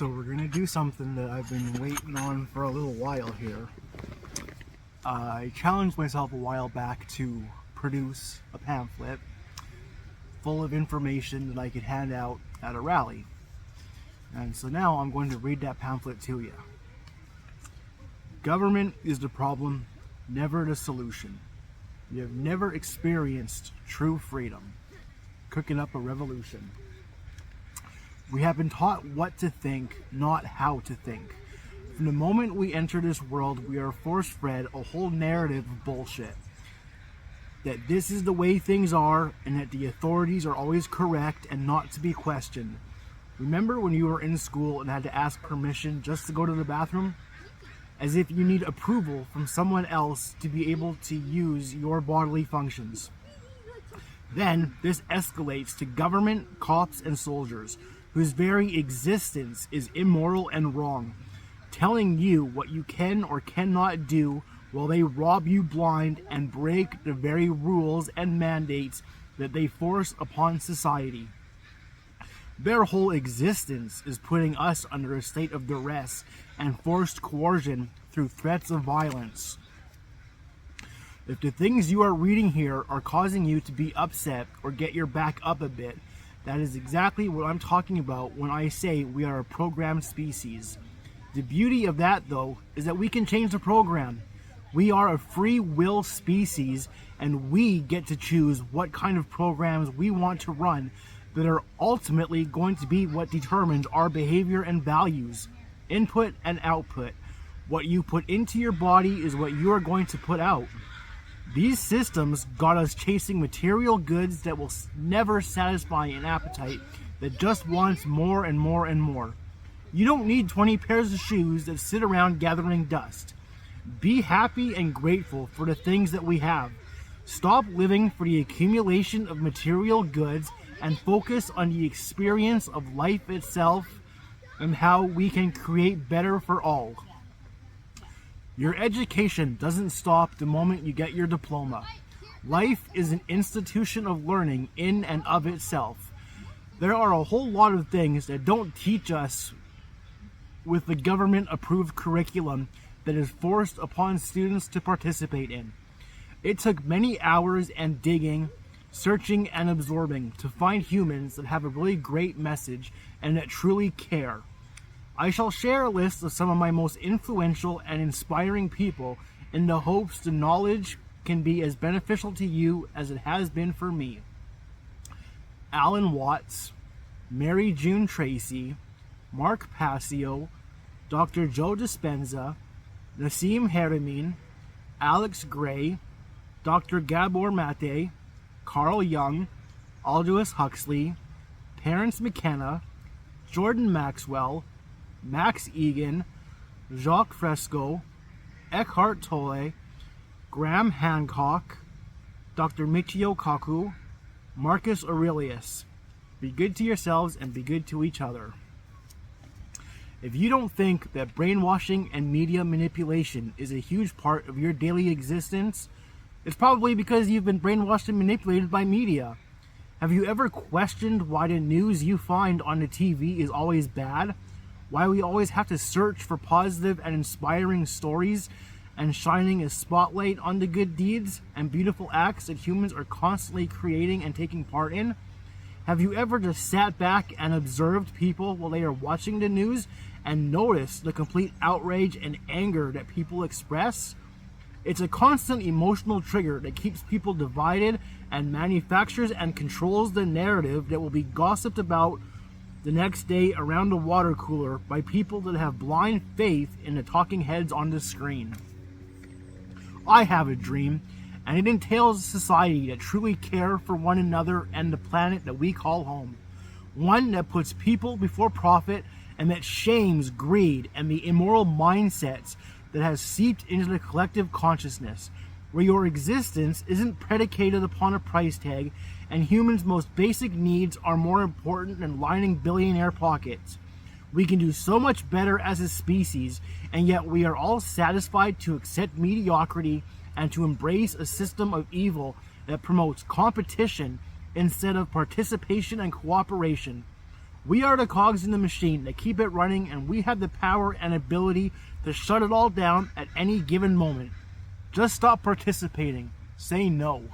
So we're gonna do something that I've been waiting on for a little while here. I challenged myself a while back to produce a pamphlet full of information that I could hand out at a rally. And so now I'm going to read that pamphlet to you. Government is the problem, never the solution. You have never experienced true freedom. Cooking up a revolution. We have been taught what to think, not how to think. From the moment we enter this world, we are force-fed a whole narrative of bullshit. That this is the way things are, and that the authorities are always correct and not to be questioned. Remember when you were in school and had to ask permission just to go to the bathroom? As if you need approval from someone else to be able to use your bodily functions. Then, this escalates to government, cops, and soldiers, whose very existence is immoral and wrong, telling you what you can or cannot do while they rob you blind and break the very rules and mandates that they force upon society. Their whole existence is putting us under a state of duress and forced coercion through threats of violence. If the things you are reading here are causing you to be upset or get your back up a bit, that is exactly what I'm talking about when I say we are a programmed species. The beauty of that, though, is that we can change the program. We are a free will species, and we get to choose what kind of programs we want to run that are ultimately going to be what determines our behavior and values. Input and output. What you put into your body is what you are going to put out. These systems got us chasing material goods that will never satisfy an appetite that just wants more and more and more. You don't need 20 pairs of shoes that sit around gathering dust. Be happy and grateful for the things that we have. Stop living for the accumulation of material goods and focus on the experience of life itself and how we can create better for all. Your education doesn't stop the moment you get your diploma. Life is an institution of learning in and of itself. There are a whole lot of things that don't teach us with the government-approved curriculum that is forced upon students to participate in. It took many hours and digging, searching and absorbing to find humans that have a really great message and that truly care. I shall share a list of some of my most influential and inspiring people in the hopes the knowledge can be as beneficial to you as it has been for me. Alan Watts, Mary June Tracy, Mark Passio, Dr. Joe Dispenza, Nassim Haramein, Alex Gray, Dr. Gabor Mate, Carl Jung, Aldous Huxley, Terence McKenna, Jordan Maxwell, Max Egan, Jacques Fresco, Eckhart Tolle, Graham Hancock, Dr. Michio Kaku, Marcus Aurelius. Be good to yourselves and be good to each other. If you don't think that brainwashing and media manipulation is a huge part of your daily existence, it's probably because you've been brainwashed and manipulated by media. Have you ever questioned why the news you find on the TV is always bad? Why we always have to search for positive and inspiring stories and shining a spotlight on the good deeds and beautiful acts that humans are constantly creating and taking part in? Have you ever just sat back and observed people while they are watching the news and noticed the complete outrage and anger that people express? It's a constant emotional trigger that keeps people divided and manufactures and controls the narrative that will be gossiped about the next day around a water cooler by people that have blind faith in the talking heads on the screen. I have a dream, and it entails a society that truly care for one another and the planet that we call home. One that puts people before profit and that shames greed and the immoral mindsets that has seeped into the collective consciousness, where your existence isn't predicated upon a price tag and humans' most basic needs are more important than lining billionaire pockets. We can do so much better as a species, and yet we are all satisfied to accept mediocrity and to embrace a system of evil that promotes competition instead of participation and cooperation. We are the cogs in the machine that keep it running, and we have the power and ability to shut it all down at any given moment. Just stop participating. Say no.